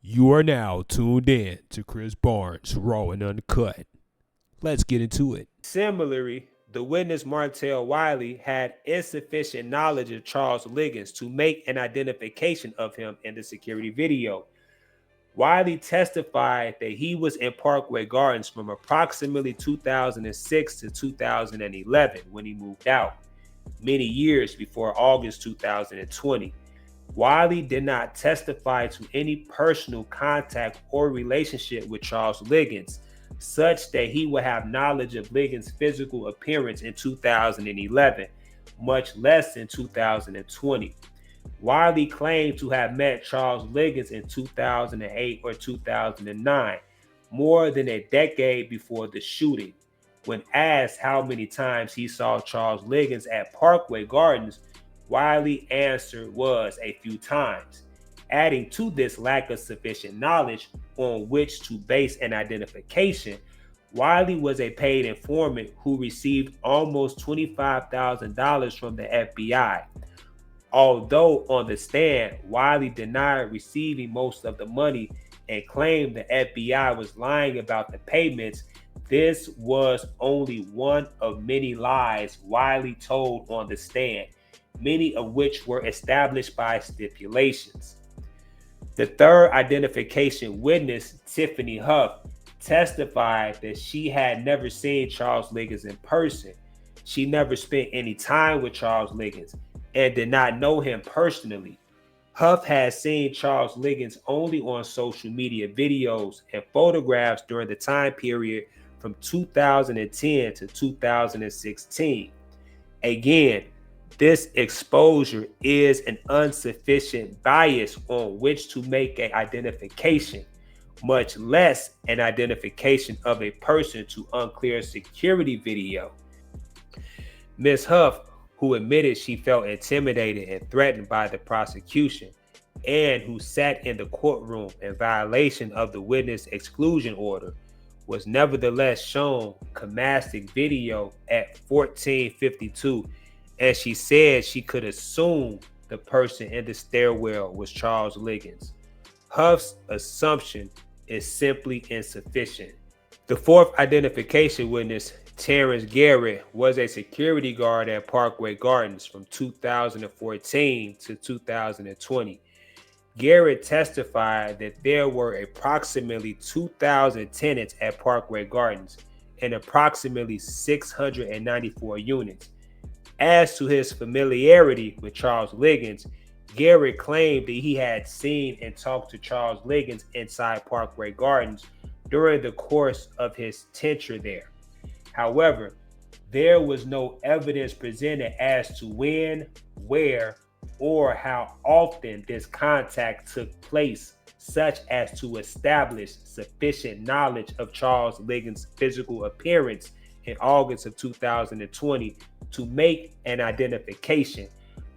You are now tuned in to Chris Barnes, Raw and Uncut. Let's get into it. Similarly, the witness Martell Wiley had insufficient knowledge of Charles Liggins to make an identification of him in the security video. Wiley testified that he was in Parkway Gardens from approximately 2006 to 2011 when he moved out, many years before August 2020. Wiley did not testify to any personal contact or relationship with Charles Liggins, such that he would have knowledge of Liggins' physical appearance in 2011, much less in 2020. Wiley claimed to have met Charles Liggins in 2008 or 2009, more than a decade before the shooting. When asked how many times he saw Charles Liggins at Parkway Gardens, Wiley answered was a few times. Adding to this lack of sufficient knowledge on which to base an identification, Wiley was a paid informant who received almost $25,000 from the FBI. Although on the stand, Wiley denied receiving most of the money and claimed the FBI was lying about the payments, this was only one of many lies Wiley told on the stand, many of which were established by stipulations. The third identification witness, Tiffany Huff, testified that she had never seen Charles Liggins in person. She never spent any time with Charles Liggins and did not know him personally. Huff had seen Charles Liggins only on social media videos and photographs during the time period from 2010 to 2016. Again, this exposure is an insufficient bias on which to make an identification, much less an identification of a person to unclear security video. Ms. Huff, who admitted she felt intimidated and threatened by the prosecution, and who sat in the courtroom in violation of the witness exclusion order, was nevertheless shown comastic video at 1452, and she said she could assume the person in the stairwell was Charles Liggins. Huff's assumption is simply insufficient. The fourth identification witness, Terrence Garrett, was a security guard at Parkway Gardens from 2014 to 2020. Garrett testified that there were approximately 2,000 tenants at Parkway Gardens and approximately 694 units. As to his familiarity with Charles Liggins, Garrett claimed that he had seen and talked to Charles Liggins inside Parkway Gardens during the course of his tenure there. However, there was no evidence presented as to when, where, or how often this contact took place, such as to establish sufficient knowledge of Charles Liggins' physical appearance in August of 2020 to make an identification,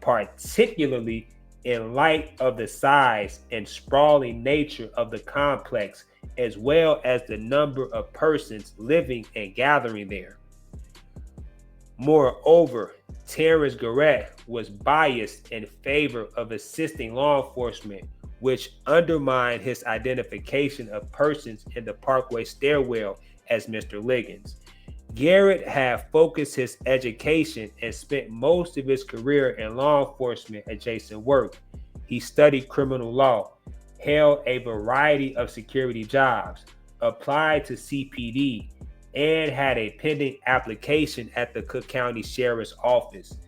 particularly in light of the size and sprawling nature of the complex, as well as the number of persons living and gathering there. Moreover, Terrence Garrett was biased in favor of assisting law enforcement, which undermined his identification of persons in the Parkway stairwell as Mr. Liggins. Garrett had focused his education and spent most of his career in law enforcement adjacent work. He studied criminal law, held a variety of security jobs, applied to CPD, and had a pending application at the Cook County Sheriff's Office.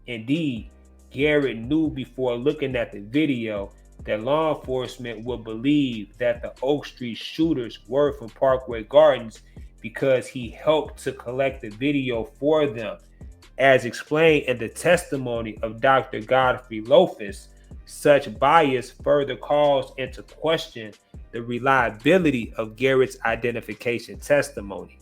Indeed, Garrett knew before looking at the video that law enforcement would believe that the Oak Street shooters were from Parkway Gardens because he helped to collect the video for them. As explained in the testimony of Dr. Godfrey Lofus, such bias further calls into question the reliability of Garrett's identification testimony.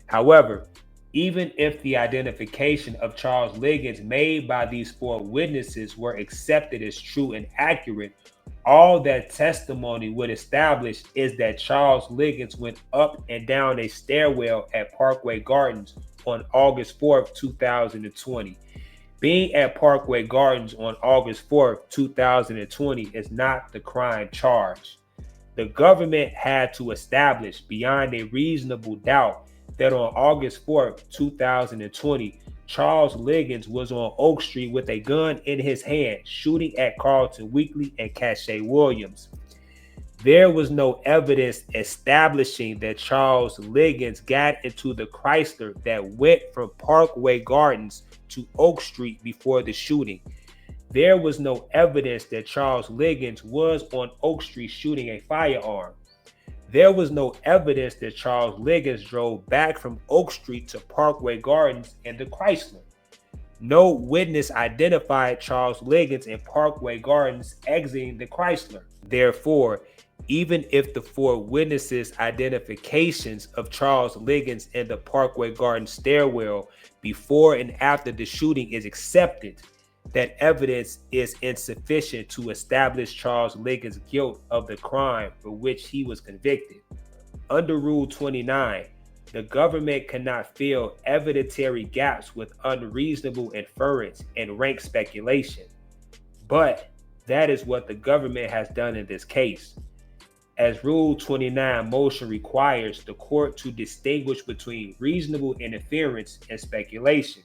However, even if the identification of Charles Liggins made by these four witnesses were accepted as true and accurate, all that testimony would establish is that Charles Liggins went up and down a stairwell at Parkway Gardens on August 4th, 2020. Being at Parkway Gardens on August 4th, 2020 is not the crime charge. The government had to establish beyond a reasonable doubt that on August 4th, 2020, Charles Liggins was on Oak Street with a gun in his hand, shooting at Carlton Weekly and Cache Williams. There was no evidence establishing that Charles Liggins got into the Chrysler that went from Parkway Gardens to Oak Street before the shooting. There was no evidence that Charles Liggins was on Oak Street shooting a firearm. There was no evidence that Charles Liggins drove back from Oak Street to Parkway Gardens in the Chrysler. No witness identified Charles Liggins in Parkway Gardens exiting the Chrysler. Therefore, even if the four witnesses' identifications of Charles Liggins in the Parkway Gardens stairwell before and after the shooting is accepted, that evidence is insufficient to establish Charles Liggins' guilt of the crime for which he was convicted. Under Rule 29, the government cannot fill evidentiary gaps with unreasonable inference and rank speculation. But that is what the government has done in this case. As Rule 29 motion requires the court to distinguish between reasonable inference and speculation.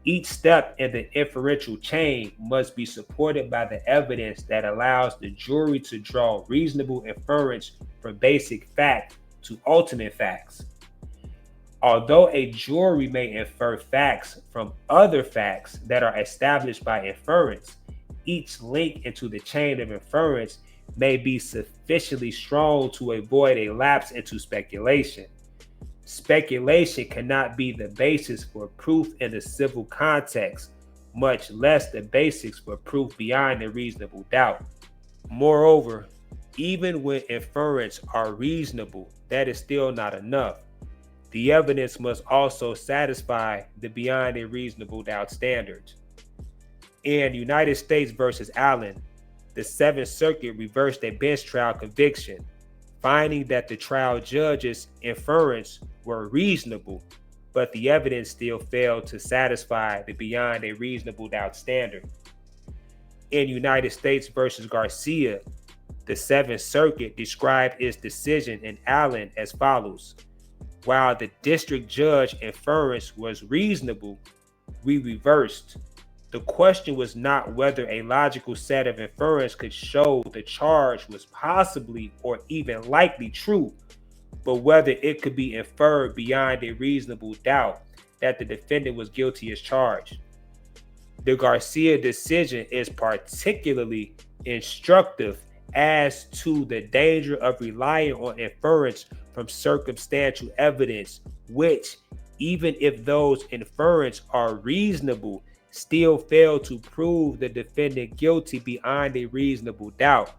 Each step in the inferential chain must be supported by the evidence that allows the jury to draw reasonable inference from basic fact to ultimate facts. Although a jury may infer facts from other facts that are established by inference, each link into the chain of inference may be sufficiently strong to avoid a lapse into speculation. Speculation cannot be the basis for proof in the civil context, much less the basis for proof beyond a reasonable doubt. Moreover, even when inference are reasonable, that is still not enough. The evidence must also satisfy the beyond a reasonable doubt standards. In United States versus Allen, the Seventh Circuit reversed a bench trial conviction, finding that the trial judge's inference were reasonable, but the evidence still failed to satisfy the beyond a reasonable doubt standard. In United States versus Garcia, the Seventh Circuit described its decision in Allen as follows: while the district judge inference was reasonable, we reversed. The question was not whether a logical set of inference could show the charge was possibly or even likely true, but whether it could be inferred beyond a reasonable doubt that the defendant was guilty as charged. The Garcia decision is particularly instructive as to the danger of relying on inference from circumstantial evidence, which, even if those inferences are reasonable, still fail to prove the defendant guilty beyond a reasonable doubt.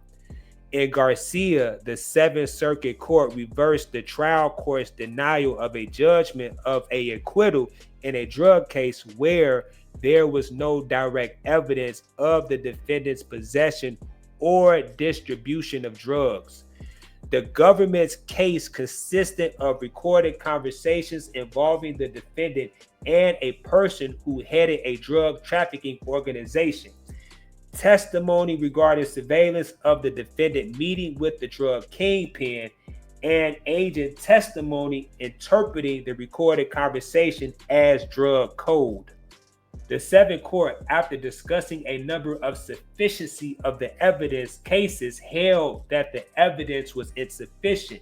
In Garcia, the Seventh Circuit Court reversed the trial court's denial of a judgment of an acquittal in a drug case where there was no direct evidence of the defendant's possession or distribution of drugs. The government's case consisted of recorded conversations involving the defendant and a person who headed a drug trafficking organization. Testimony regarding surveillance of the defendant meeting with the drug kingpin, and agent testimony interpreting the recorded conversation as drug code. The Seventh Court, after discussing a number of sufficiency of the evidence cases, held that the evidence was insufficient.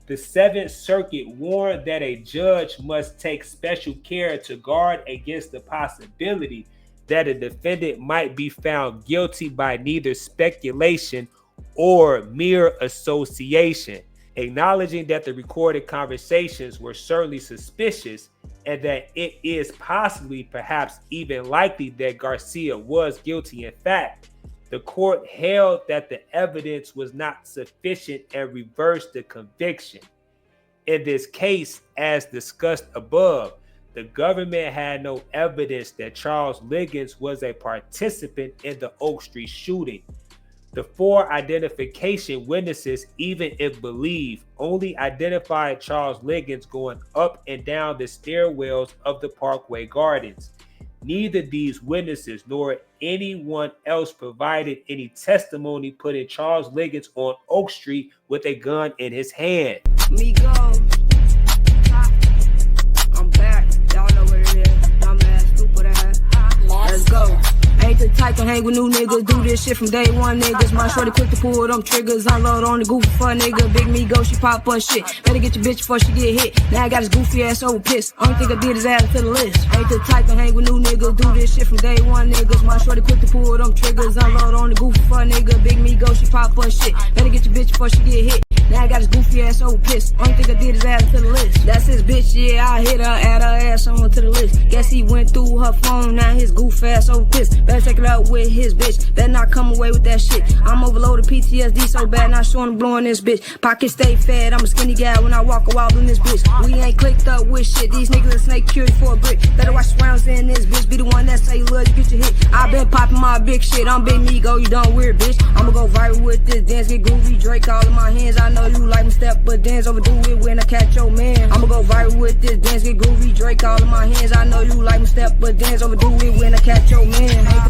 The Seventh Circuit warned that a judge must take special care to guard against the possibility that a defendant might be found guilty by neither speculation or mere association, acknowledging that the recorded conversations were certainly suspicious and that it is possibly, perhaps even likely, that Garcia was guilty. In fact, the court held that the evidence was not sufficient and reversed the conviction. In this case, as discussed above, the government had no evidence that Charles Liggins was a participant in the Oak Street shooting. The four identification witnesses, even if believed, only identified Charles Liggins going up and down the stairwells of the Parkway Gardens. Neither these witnesses nor anyone else provided any testimony putting Charles Liggins on Oak Street with a gun in his hand. Me go. I'm back. Y'all know what it is. Dumbass, stupid ass. Let's go. Ain't the type to hang with new niggas. Do this shit from day one, niggas. My shorty quick to pull them triggers. Unload on the goofy for nigga. Big me go, she pop her shit. Better get your bitch before she get hit. Now I got his goofy ass over pissed. Only thing I did is add it to the list. Ain't the type to hang with new niggas. Do this shit from day one, niggas. My shorty quick to pull them triggers. Unload on the goofy for nigga. Big me go, she pop her shit. Better get your bitch before she get hit. Now I got his goofy ass over pissed. Only thing I did is add it to the list. That's his bitch, yeah, I hit her, add her ass on to the list. Guess he went through her phone, now his goof ass over pissed. Better take it out with his bitch, better not come away with that shit. I'm overloaded PTSD so bad, not showing blowing this bitch. Pocket stay fed, I'm a skinny guy when I walk a wild in this bitch. We ain't clicked up with shit, these niggas a snake cured for a brick. Better watch the rounds in this bitch, be the one that say look, you get your hit. I been popping my big shit, I'm Big Migo, you done weird bitch. I'ma go viral with this dance, get groovy, Drake all in my hands. I know you like me step, but dance overdo it when I catch your man. I'ma go viral with this dance, get groovy, Drake all in my hands. I know you like me step, but dance overdo it when I catch your man.